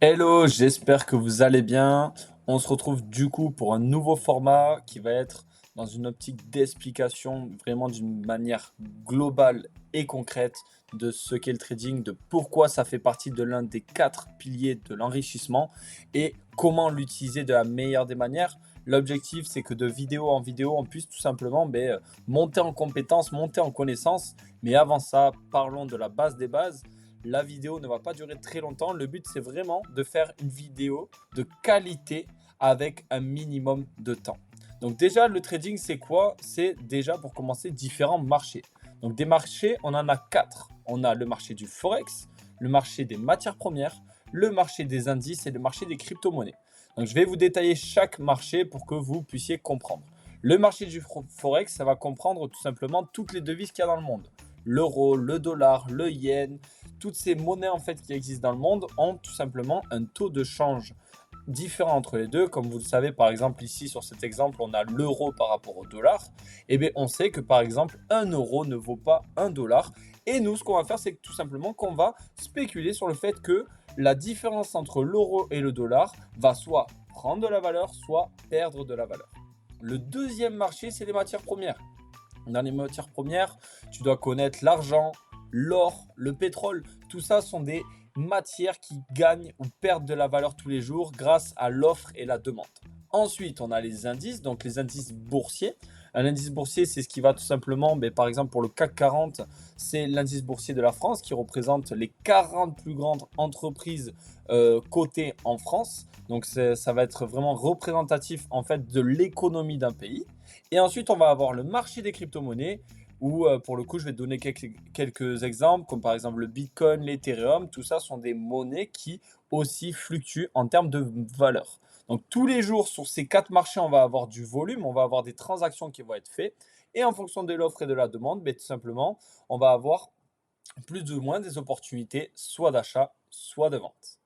Hello, j'espère que vous allez bien. On se retrouve du coup pour un nouveau format qui va être dans une optique d'explication vraiment d'une manière globale et concrète de ce qu'est le trading, de pourquoi ça fait partie de l'un des 4 piliers de l'enrichissement et comment l'utiliser de la meilleure des manières. L'objectif, c'est que de vidéo en vidéo, on puisse tout simplement monter en compétences, monter en connaissances. Mais avant ça, parlons de la base des bases. La vidéo ne va pas durer très longtemps. Le but, c'est vraiment de faire une vidéo de qualité avec un minimum de temps. Donc déjà, le trading, c'est quoi? C'est déjà, pour commencer, différents marchés. Donc des marchés, on en a 4. On a le marché du Forex, le marché des matières premières, le marché des indices et le marché des crypto-monnaies. Donc je vais vous détailler chaque marché pour que vous puissiez comprendre. Le marché du Forex, ça va comprendre tout simplement toutes les devises qu'il y a dans le monde. L'euro, le dollar, le yen, toutes ces monnaies en fait qui existent dans le monde ont tout simplement un taux de change différent entre les deux. Comme vous le savez, par exemple, ici sur cet exemple, on a l'euro par rapport au dollar. Et bien, on sait que par exemple, un euro ne vaut pas un dollar. Et nous, ce qu'on va faire, c'est que tout simplement qu'on va spéculer sur le fait que la différence entre l'euro et le dollar va soit prendre de la valeur, soit perdre de la valeur. Le deuxième marché, c'est les matières premières. Dans les matières premières, tu dois connaître l'argent, l'or, le pétrole. Tout ça sont des matières qui gagnent ou perdent de la valeur tous les jours grâce à l'offre et la demande. Ensuite, on a les indices, donc les indices boursiers. Un indice boursier, c'est ce qui va tout simplement, par exemple pour le CAC 40, c'est l'indice boursier de la France qui représente les 40 plus grandes entreprises cotées en France. Donc ça va être vraiment représentatif en fait de l'économie d'un pays. Et ensuite, on va avoir le marché des crypto-monnaies où, pour le coup, je vais te donner quelques exemples, comme par exemple le Bitcoin, l'Ethereum. Tout ça sont des monnaies qui aussi fluctuent en termes de valeur. Donc, tous les jours, sur ces 4 marchés, on va avoir du volume, on va avoir des transactions qui vont être faites. Et en fonction de l'offre et de la demande, tout simplement, on va avoir plus ou moins des opportunités, soit d'achat, soit de vente.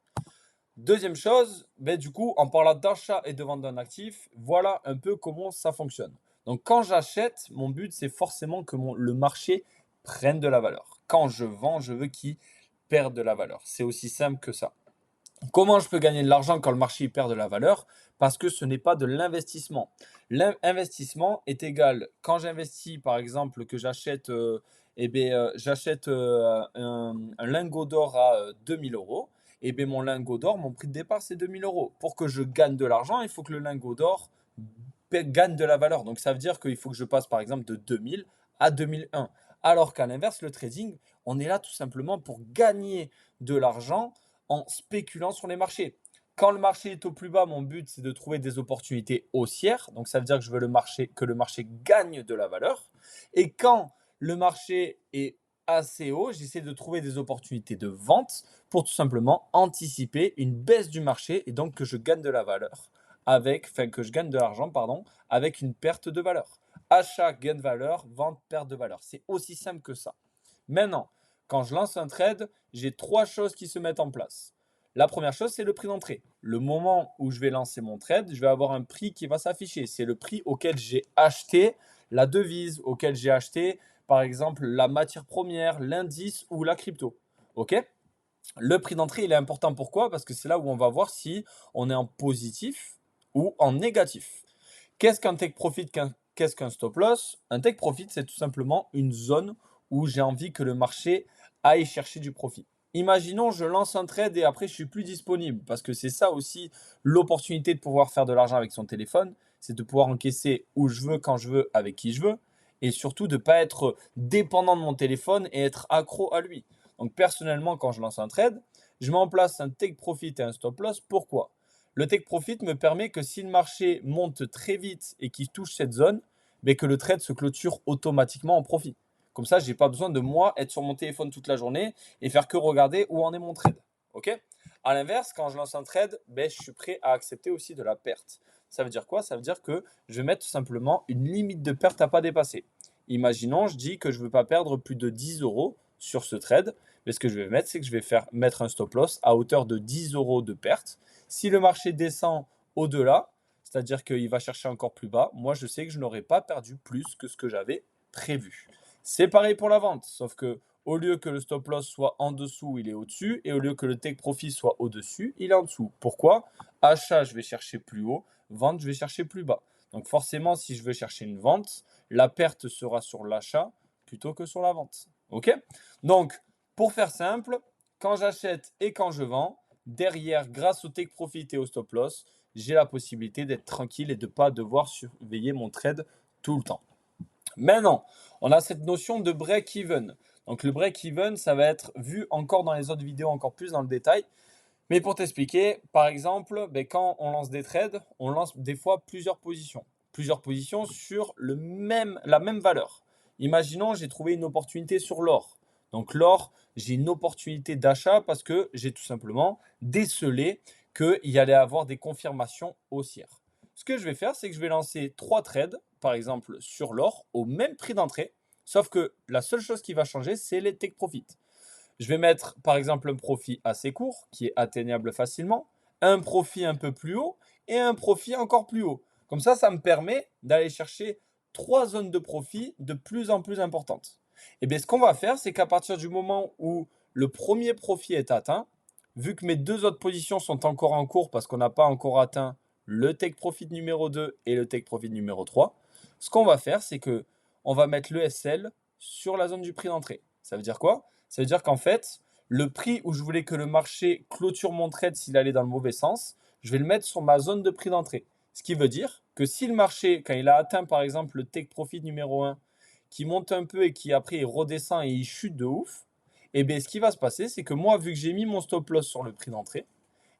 Deuxième chose, du coup, en parlant d'achat et de vente d'un actif, voilà un peu comment ça fonctionne. Donc, quand j'achète, mon but, c'est forcément que le marché prenne de la valeur. Quand je vends, je veux qu'il perde de la valeur. C'est aussi simple que ça. Comment je peux gagner de l'argent quand le marché perd de la valeur? Parce que ce n'est pas de l'investissement. L'investissement est égal, quand j'investis, par exemple, que j'achète j'achète un lingot d'or à 2000 euros, et bien mon lingot d'or, mon prix de départ, c'est 2000 euros. Pour que je gagne de l'argent, il faut que le lingot d'or gagne de la valeur. Donc ça veut dire qu'il faut que je passe, par exemple, de 2000 à 2001. Alors qu'à l'inverse, le trading, on est là tout simplement pour gagner de l'argent en spéculant sur les marchés. Quand le marché est au plus bas, mon but, c'est de trouver des opportunités haussières. Donc, ça veut dire que je veux que le marché gagne de la valeur. Et quand le marché est assez haut, j'essaie de trouver des opportunités de vente pour tout simplement anticiper une baisse du marché et donc que je gagne de la valeur que je gagne de l'argent, pardon, avec une perte de valeur. Achat, gain de valeur, vente, perte de valeur. C'est aussi simple que ça. Maintenant, quand je lance un trade, j'ai 3 choses qui se mettent en place. La première chose, c'est le prix d'entrée. Le moment où je vais lancer mon trade, je vais avoir un prix qui va s'afficher. C'est le prix auquel j'ai acheté la devise, auquel j'ai acheté, par exemple, la matière première, l'indice ou la crypto. OK? Le prix d'entrée, il est important. Pourquoi? Parce que c'est là où on va voir si on est en positif ou en négatif. Qu'est-ce qu'un take profit? Qu'est-ce qu'un stop loss? Un take profit, c'est tout simplement une zone où j'ai envie que le marché aille chercher du profit. Imaginons, je lance un trade et après, je suis plus disponible. Parce que c'est ça aussi l'opportunité de pouvoir faire de l'argent avec son téléphone. C'est de pouvoir encaisser où je veux, quand je veux, avec qui je veux. Et surtout de ne pas être dépendant de mon téléphone et être accro à lui. Donc personnellement, quand je lance un trade, je mets en place un take profit et un stop loss. Pourquoi? Le take profit me permet que si le marché monte très vite et qu'il touche cette zone, mais que le trade se clôture automatiquement en profit. Comme ça, je n'ai pas besoin de moi être sur mon téléphone toute la journée et faire que regarder où en est mon trade. OK? À l'inverse, quand je lance un trade, je suis prêt à accepter aussi de la perte. Ça veut dire quoi? Ça veut dire que je vais mettre tout simplement une limite de perte à pas dépasser. Imaginons, je dis que je ne veux pas perdre plus de 10 euros sur ce trade. Mais ce que je vais mettre, c'est que je vais mettre un stop loss à hauteur de 10 euros de perte. Si le marché descend au-delà, c'est-à-dire qu'il va chercher encore plus bas, moi je sais que je n'aurai pas perdu plus que ce que j'avais prévu. C'est pareil pour la vente, sauf que au lieu que le stop loss soit en dessous, il est au-dessus, et au lieu que le take profit soit au-dessus, il est en dessous. Pourquoi? Achat, je vais chercher plus haut, vente, je vais chercher plus bas. Donc forcément, si je veux chercher une vente, la perte sera sur l'achat plutôt que sur la vente. OK? Donc, pour faire simple, quand j'achète et quand je vends, derrière, grâce au take profit et au stop loss, j'ai la possibilité d'être tranquille et de ne pas devoir surveiller mon trade tout le temps. Maintenant, on a cette notion de break-even. Donc le break-even, ça va être vu encore dans les autres vidéos, encore plus dans le détail. Mais pour t'expliquer, par exemple, quand on lance des trades, on lance des fois plusieurs positions. Plusieurs positions sur la même valeur. Imaginons, j'ai trouvé une opportunité sur l'or. Donc l'or, j'ai une opportunité d'achat parce que j'ai tout simplement décelé qu'il y allait avoir des confirmations haussières. Ce que je vais faire, c'est que je vais lancer 3 trades, par exemple sur l'or, au même prix d'entrée. Sauf que la seule chose qui va changer, c'est les take profits. Je vais mettre par exemple un profit assez court qui est atteignable facilement, un profit un peu plus haut et un profit encore plus haut. Comme ça me permet d'aller chercher 3 zones de profit de plus en plus importantes. Et bien ce qu'on va faire, c'est qu'à partir du moment où le premier profit est atteint, vu que mes 2 autres positions sont encore en cours parce qu'on n'a pas encore atteint le take profit numéro 2 et le take profit numéro 3, ce qu'on va faire, c'est que on va mettre le SL sur la zone du prix d'entrée. Ça veut dire quoi? Ça veut dire qu'en fait, le prix où je voulais que le marché clôture mon trade s'il allait dans le mauvais sens, je vais le mettre sur ma zone de prix d'entrée. Ce qui veut dire que si le marché, quand il a atteint par exemple le take profit numéro 1, qui monte un peu et qui après il redescend et il chute de ouf, et bien ce qui va se passer, c'est que moi, vu que j'ai mis mon stop loss sur le prix d'entrée,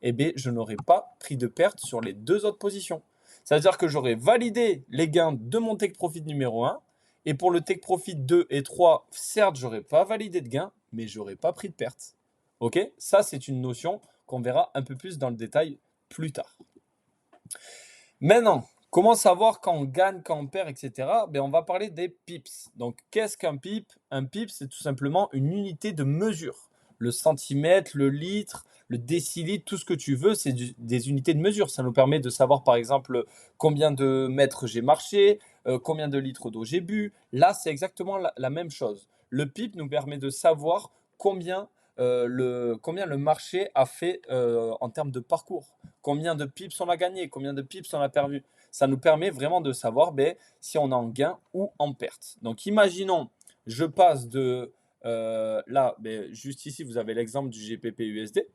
et bien je n'aurai pas pris de perte sur les 2 autres positions. Ça veut dire que j'aurai validé les gains de mon take profit numéro 1, et pour le take profit 2 et 3, certes, j'aurais pas validé de gain, mais j'aurais pas pris de perte. Ok? Ça, c'est une notion qu'on verra un peu plus dans le détail plus tard. Maintenant, comment savoir quand on gagne, quand on perd, etc. On va parler des pips. Donc, qu'est-ce qu'un pip? Un pip, c'est tout simplement une unité de mesure. Le centimètre, le litre, le décilitre, tout ce que tu veux, c'est des unités de mesure. Ça nous permet de savoir, par exemple, combien de mètres j'ai marché, combien de litres d'eau j'ai bu. Là, c'est exactement la même chose. Le pip nous permet de savoir combien le marché a fait en termes de parcours. Combien de pips on a gagné, combien de pips on a perdu. Ça nous permet vraiment de savoir si on est en gain ou en perte. Donc imaginons, je passe de là, juste ici, vous avez l'exemple du GPP USD.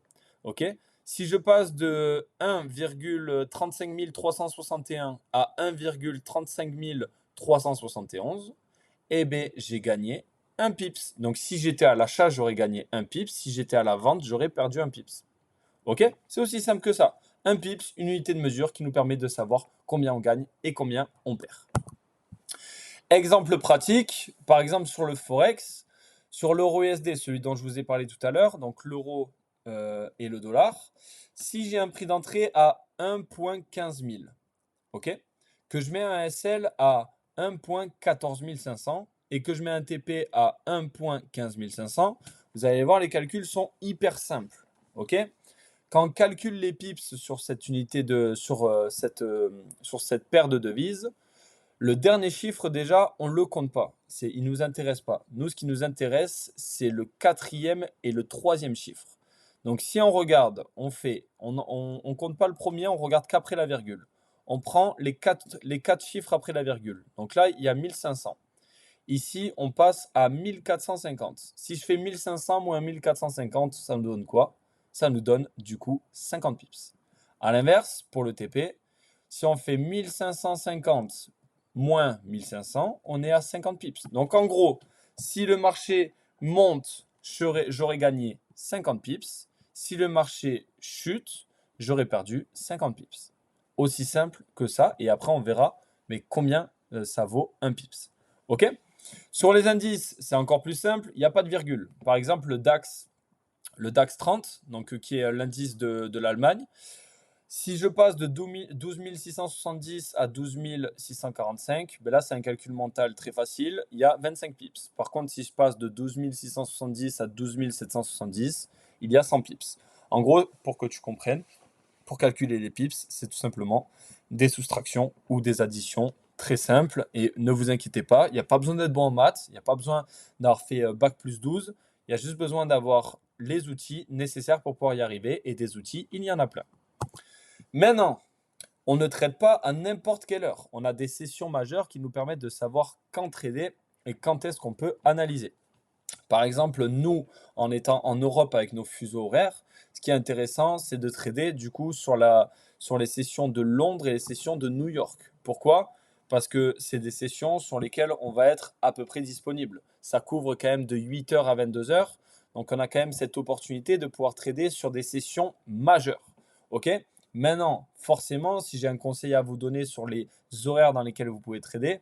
Ok. Si je passe de 1,35 361 à 1,35 371, eh bien, j'ai gagné un pips. Donc, si j'étais à l'achat, j'aurais gagné un pips. Si j'étais à la vente, j'aurais perdu un pips. Ok? C'est aussi simple que ça. Un pips, une unité de mesure qui nous permet de savoir combien on gagne et combien on perd. Exemple pratique, par exemple sur le Forex, sur l'euro USD, celui dont je vous ai parlé tout à l'heure, donc l'euro et le dollar, si j'ai un prix d'entrée à 1,15 000, ok, que je mets un SL à 1,14 500 et que je mets un TP à 1,15 500, vous allez voir, les calculs sont hyper simples. Ok? Quand on calcule les pips sur cette unité sur cette paire de devises, le dernier chiffre déjà, on ne le compte pas. Il ne nous intéresse pas. Nous, ce qui nous intéresse, c'est le 4e et le 3e chiffre. Donc si on regarde, on ne compte pas le premier, on regarde qu'après la virgule. On prend les 4 chiffres après la virgule. Donc là, il y a 1500. Ici, on passe à 1450. Si je fais 1500 moins 1450, ça nous donne quoi? Ça nous donne du coup 50 pips. À l'inverse, pour le TP, si on fait 1550 moins 1500, on est à 50 pips. Donc en gros, si le marché monte, j'aurais gagné 50 pips. Si le marché chute, j'aurais perdu 50 pips. Aussi simple que ça. Et après, on verra mais combien ça vaut un pips. OK? Sur les indices, c'est encore plus simple. Il n'y a pas de virgule. Par exemple, le DAX 30, donc, qui est l'indice de l'Allemagne. Si je passe de 12 670 à 12 645, là, c'est un calcul mental très facile. Il y a 25 pips. Par contre, si je passe de 12 670 à 12 770, il y a 100 pips. En gros, pour que tu comprennes, pour calculer les pips, c'est tout simplement des soustractions ou des additions très simple et ne vous inquiétez pas, il n'y a pas besoin d'être bon en maths, il n'y a pas besoin d'avoir fait bac plus 12, il y a juste besoin d'avoir les outils nécessaires pour pouvoir y arriver et des outils, il y en a plein. Maintenant, on ne trade pas à n'importe quelle heure. On a des sessions majeures qui nous permettent de savoir quand trader et quand est-ce qu'on peut analyser. Par exemple, nous, en étant en Europe avec nos fuseaux horaires, ce qui est intéressant, c'est de trader du coup sur les sessions de Londres et les sessions de New York. Pourquoi? Parce que c'est des sessions sur lesquelles on va être à peu près disponible. Ça couvre quand même de 8h à 22h. Donc, on a quand même cette opportunité de pouvoir trader sur des sessions majeures. OK? Maintenant, forcément, si j'ai un conseil à vous donner sur les horaires dans lesquels vous pouvez trader,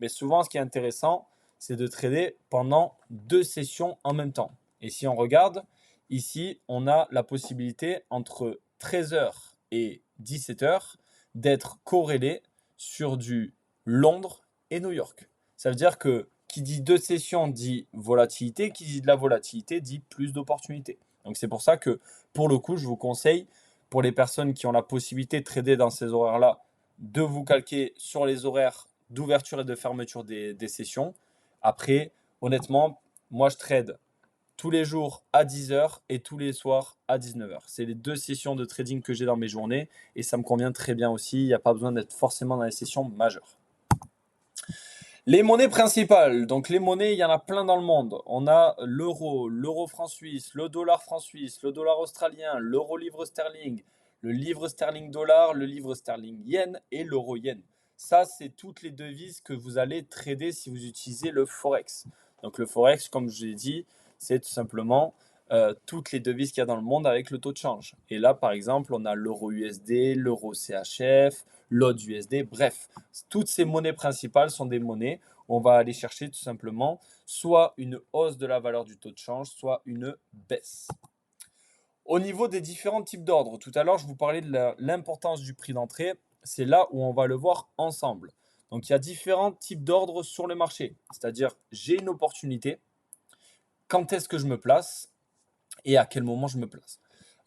mais souvent, ce qui est intéressant, c'est de trader pendant 2 sessions en même temps. Et si on regarde, ici, on a la possibilité entre 13h et 17h d'être corrélé sur du Londres et New York. Ça veut dire que qui dit 2 sessions dit volatilité, qui dit de la volatilité dit plus d'opportunités. Donc c'est pour ça que pour le coup, je vous conseille, pour les personnes qui ont la possibilité de trader dans ces horaires-là, de vous calquer sur les horaires d'ouverture et de fermeture des sessions. Après, honnêtement, moi je trade tous les jours à 10h et tous les soirs à 19h. C'est les 2 sessions de trading que j'ai dans mes journées et ça me convient très bien aussi. Il n'y a pas besoin d'être forcément dans les sessions majeures. Les monnaies principales, donc les monnaies, il y en a plein dans le monde. On a l'euro, l'euro franc suisse, le dollar franc suisse, le dollar australien, l'euro livre sterling, le livre sterling dollar, le livre sterling yen et l'euro yen. Ça, c'est toutes les devises que vous allez trader si vous utilisez le Forex. Donc le Forex, comme je l'ai dit, c'est tout simplement toutes les devises qu'il y a dans le monde avec le taux de change. Et là, par exemple, on a l'euro USD, l'euro CHF, l'autre USD, bref, toutes ces monnaies principales sont des monnaies où on va aller chercher tout simplement soit une hausse de la valeur du taux de change, soit une baisse. Au niveau des différents types d'ordres, tout à l'heure, je vous parlais de l'importance du prix d'entrée. C'est là où on va le voir ensemble. Donc, il y a différents types d'ordres sur le marché. C'est-à-dire, j'ai une opportunité. Quand est-ce que je me place et à quel moment je me place?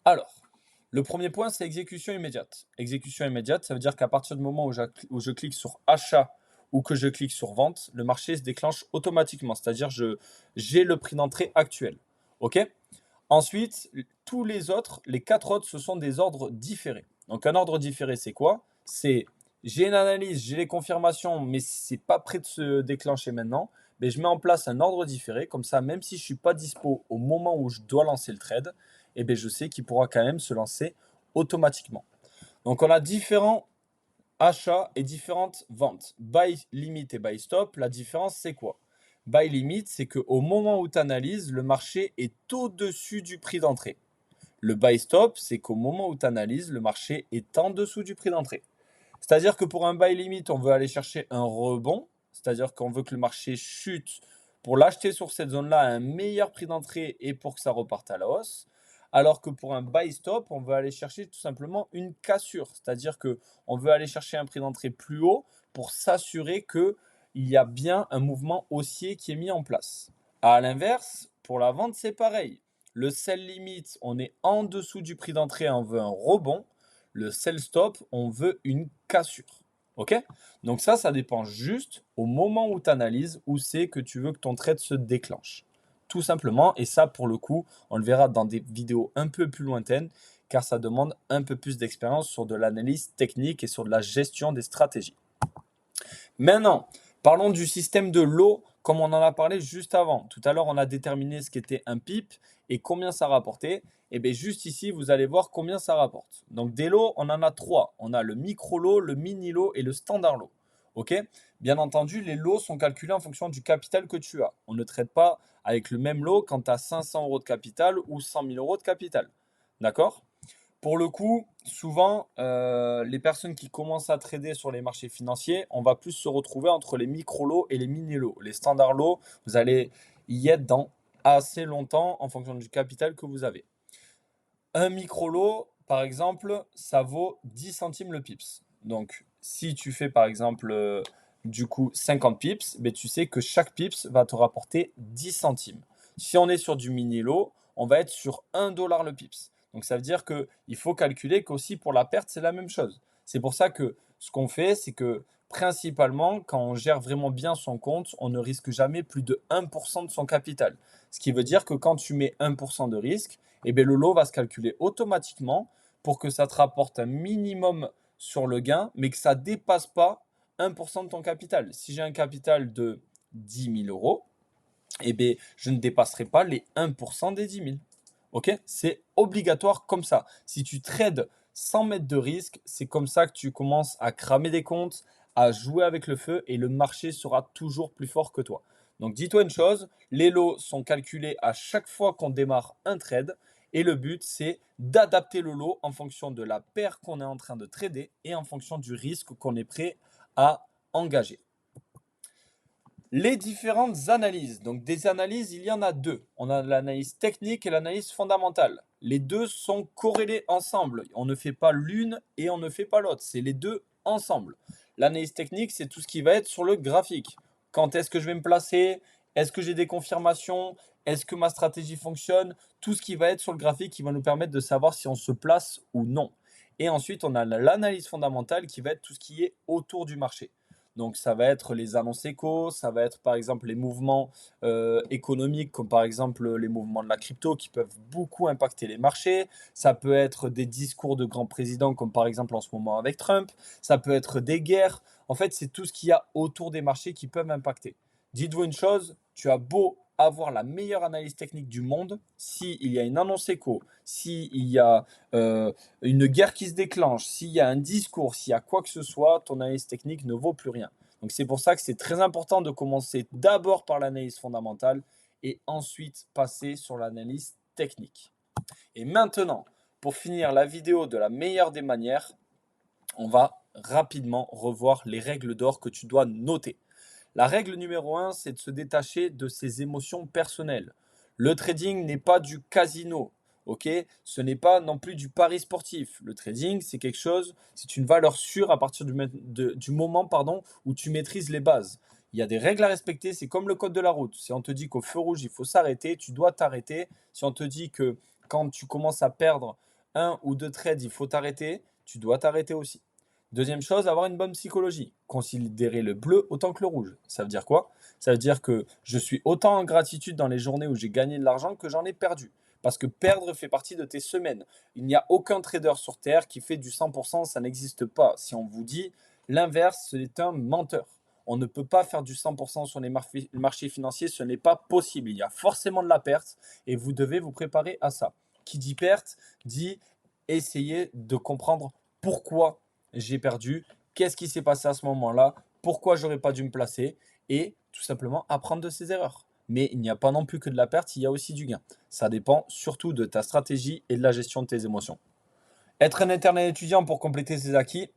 Alors, le premier point, c'est exécution immédiate. Exécution immédiate, ça veut dire qu'à partir du moment où je clique sur achat ou que je clique sur vente, le marché se déclenche automatiquement. C'est-à-dire j'ai le prix d'entrée actuel. OK? Ensuite, tous les autres, les 4 autres, ce sont des ordres différés. Donc un ordre différé, c'est quoi? C'est j'ai une analyse, j'ai les confirmations, mais c'est pas prêt de se déclencher maintenant. Mais je mets en place un ordre différé, comme ça, même si je ne suis pas dispo au moment où je dois lancer le trade, eh bien, je sais qu'il pourra quand même se lancer automatiquement. Donc on a différents achats et différentes ventes. Buy limit et buy stop, la différence c'est quoi? Buy limit, c'est qu'au moment où tu analyses, le marché est au-dessus du prix d'entrée. Le buy stop, c'est qu'au moment où tu analyses, le marché est en dessous du prix d'entrée. C'est-à-dire que pour un buy limit, on veut aller chercher un rebond, c'est-à-dire qu'on veut que le marché chute pour l'acheter sur cette zone-là à un meilleur prix d'entrée et pour que ça reparte à la hausse. Alors que pour un buy stop, on veut aller chercher tout simplement une cassure, c'est-à-dire que on veut aller chercher un prix d'entrée plus haut pour s'assurer qu'il y a bien un mouvement haussier qui est mis en place. À l'inverse, pour la vente, c'est pareil. Le sell limit, on est en dessous du prix d'entrée, on veut un rebond. Le sell stop, on veut une cassure. OK? Donc ça dépend juste au moment où tu analyses où c'est que tu veux que ton trade se déclenche. Tout simplement. Et ça, pour le coup, on le verra dans des vidéos un peu plus lointaines car ça demande un peu plus d'expérience sur de l'analyse technique et sur de la gestion des stratégies. Maintenant, parlons du système de lot comme on en a parlé juste avant. Tout à l'heure, on a déterminé ce qu'était un pip et combien ça rapportait. Et bien juste ici, vous allez voir combien ça rapporte. Donc des lots, on en a 3. On a le micro lot, le mini lot et le standard lot. OK? Bien entendu, les lots sont calculés en fonction du capital que tu as. On ne traite pas avec le même lot quand tu as 500 euros de capital ou 100 000 euros de capital. D'accord? Pour le coup, souvent, les personnes qui commencent à trader sur les marchés financiers, on va plus se retrouver entre les micro-lots et les mini-lots. Les standard lots, vous allez y être dans assez longtemps en fonction du capital que vous avez. Un micro-lot, par exemple, ça vaut 10 centimes le pips. Donc, si tu fais par exemple du coup 50 pips, ben, tu sais que chaque pips va te rapporter 10 centimes. Si on est sur du mini-lot, on va être sur 1 dollar le pips. Donc, ça veut dire qu'il faut calculer qu'aussi pour la perte, c'est la même chose. C'est pour ça que ce qu'on fait, c'est que Principalement, quand on gère vraiment bien son compte, on ne risque jamais plus de 1% de son capital. Ce qui veut dire que quand tu mets 1% de risque, eh bien, le lot va se calculer automatiquement pour que ça te rapporte un minimum sur le gain, mais que ça ne dépasse pas 1% de ton capital. Si j'ai un capital de 10 000 euros, eh bien, je ne dépasserai pas les 1% des 10 000. Ok? C'est obligatoire comme ça. Si tu trades sans mettre de risque, c'est comme ça que tu commences à cramer des comptes, à jouer avec le feu et le marché sera toujours plus fort que toi. Donc dis-toi une chose, les lots sont calculés à chaque fois qu'on démarre un trade et le but c'est d'adapter le lot en fonction de la paire qu'on est en train de trader et en fonction du risque qu'on est prêt à engager. Les différentes analyses. Donc des analyses, il y en a deux. On a l'analyse technique et l'analyse fondamentale. Les deux sont corrélés ensemble. On ne fait pas l'une et on ne fait pas l'autre. C'est les deux ensemble. L'analyse technique, c'est tout ce qui va être sur le graphique. Quand est-ce que je vais me placer? Est-ce que j'ai des confirmations? Est-ce que ma stratégie fonctionne? Tout ce qui va être sur le graphique qui va nous permettre de savoir si on se place ou non. Et ensuite, on a l'analyse fondamentale qui va être tout ce qui est autour du marché. Donc, ça va être les annonces échos, ça va être par exemple les mouvements économiques, comme par exemple les mouvements de la crypto qui peuvent beaucoup impacter les marchés. Ça peut être des discours de grands présidents, comme par exemple en ce moment avec Trump. Ça peut être des guerres. En fait, c'est tout ce qu'il y a autour des marchés qui peuvent impacter. Dites-vous une chose, tu as beau avoir la meilleure analyse technique du monde, s'il y a une annonce écho, s'il y a une guerre qui se déclenche, s'il y a un discours, s'il y a quoi que ce soit, ton analyse technique ne vaut plus rien. Donc c'est pour ça que c'est très important de commencer d'abord par l'analyse fondamentale et ensuite passer sur l'analyse technique. Et maintenant, pour finir la vidéo de la meilleure des manières, on va rapidement revoir les règles d'or que tu dois noter. La règle numéro 1, c'est de se détacher de ses émotions personnelles. Le trading n'est pas du casino, ok? Ce n'est pas non plus du pari sportif. Le trading, c'est quelque chose, c'est une valeur sûre à partir du moment où tu maîtrises les bases. Il y a des règles à respecter, c'est comme le code de la route. Si on te dit qu'au feu rouge, il faut s'arrêter, tu dois t'arrêter. Si on te dit que quand tu commences à perdre un ou deux trades, il faut t'arrêter, tu dois t'arrêter aussi. Deuxième chose, avoir une bonne psychologie. Considérer le bleu autant que le rouge. Ça veut dire quoi? Ça veut dire que je suis autant en gratitude dans les journées où j'ai gagné de l'argent que j'en ai perdu. Parce que perdre fait partie de tes semaines. Il n'y a aucun trader sur Terre qui fait du 100%, ça n'existe pas. Si on vous dit l'inverse, c'est un menteur. On ne peut pas faire du 100% sur les marchés financiers, ce n'est pas possible. Il y a forcément de la perte et vous devez vous préparer à ça. Qui dit perte, dit essayer de comprendre pourquoi j'ai perdu, qu'est-ce qui s'est passé à ce moment-là, pourquoi j'aurais pas dû me placer et tout simplement apprendre de ses erreurs. Mais il n'y a pas non plus que de la perte, il y a aussi du gain. Ça dépend surtout de ta stratégie et de la gestion de tes émotions. Être un éternel étudiant pour compléter ses acquis,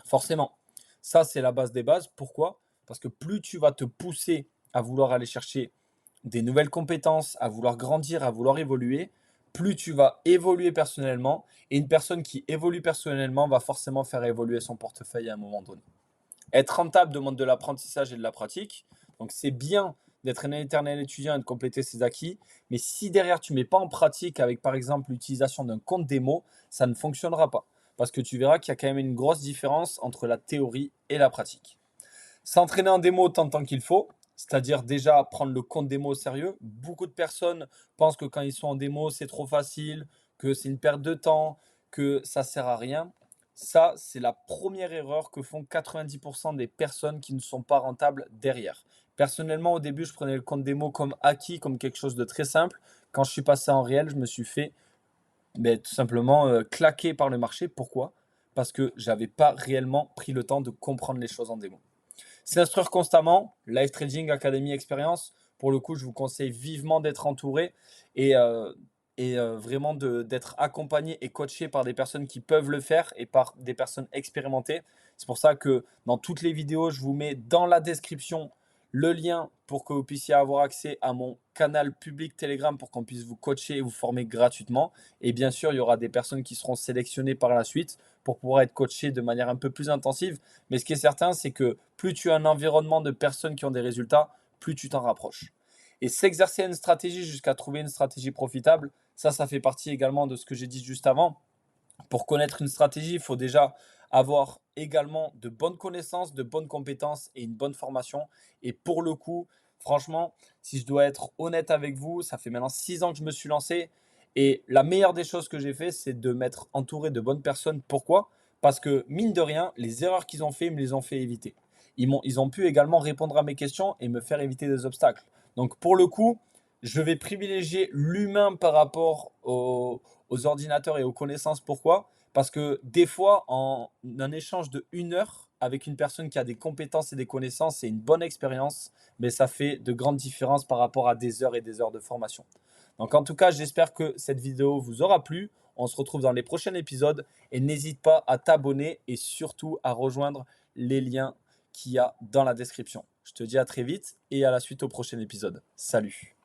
forcément. Ça, c'est la base des bases. Pourquoi? Parce que plus tu vas te pousser à vouloir aller chercher des nouvelles compétences, à vouloir grandir, à vouloir évoluer, plus tu vas évoluer personnellement. Et une personne qui évolue personnellement va forcément faire évoluer son portefeuille à un moment donné. Être rentable demande de l'apprentissage et de la pratique. Donc c'est bien d'être un éternel étudiant et de compléter ses acquis. Mais si derrière tu ne mets pas en pratique avec par exemple l'utilisation d'un compte démo, ça ne fonctionnera pas. Parce que tu verras qu'il y a quand même une grosse différence entre la théorie et la pratique. S'entraîner en démo autant de temps qu'il faut, c'est-à-dire déjà prendre le compte démo au sérieux. Beaucoup de personnes pensent que quand ils sont en démo, c'est trop facile, que c'est une perte de temps, que ça ne sert à rien. Ça, c'est la première erreur que font 90% des personnes qui ne sont pas rentables derrière. Personnellement, au début, je prenais le compte démo comme acquis, comme quelque chose de très simple. Quand je suis passé en réel, je me suis fait tout simplement claquer par le marché. Pourquoi? Parce que je n'avais pas réellement pris le temps de comprendre les choses en démo. S'instruire constamment, Live Trading Academy Experience. Pour le coup, je vous conseille vivement d'être entouré et vraiment d'être accompagné et coaché par des personnes qui peuvent le faire et par des personnes expérimentées. C'est pour ça que dans toutes les vidéos, je vous mets dans la description le lien pour que vous puissiez avoir accès à mon canal public Telegram pour qu'on puisse vous coacher et vous former gratuitement. Et bien sûr, il y aura des personnes qui seront sélectionnées par la suite pour pouvoir être coachées de manière un peu plus intensive. Mais ce qui est certain, c'est que plus tu as un environnement de personnes qui ont des résultats, plus tu t'en rapproches. Et s'exercer à une stratégie jusqu'à trouver une stratégie profitable, ça fait partie également de ce que j'ai dit juste avant. Pour connaître une stratégie, il faut déjà avoir également de bonnes connaissances, de bonnes compétences et une bonne formation. Et pour le coup, franchement, si je dois être honnête avec vous, ça fait maintenant 6 ans que je me suis lancé. Et la meilleure des choses que j'ai fait, c'est de m'être entouré de bonnes personnes. Pourquoi? Parce que mine de rien, les erreurs qu'ils ont fait, ils me les ont fait éviter. Ils ont pu également répondre à mes questions et me faire éviter des obstacles. Donc pour le coup, je vais privilégier l'humain par rapport aux ordinateurs et aux connaissances. Pourquoi? Parce que des fois, en un échange de 1 heure avec une personne qui a des compétences et des connaissances et une bonne expérience, mais ça fait de grandes différences par rapport à des heures et des heures de formation. Donc en tout cas, j'espère que cette vidéo vous aura plu. On se retrouve dans les prochains épisodes et n'hésite pas à t'abonner et surtout à rejoindre les liens qu'il y a dans la description. Je te dis à très vite et à la suite au prochain épisode. Salut!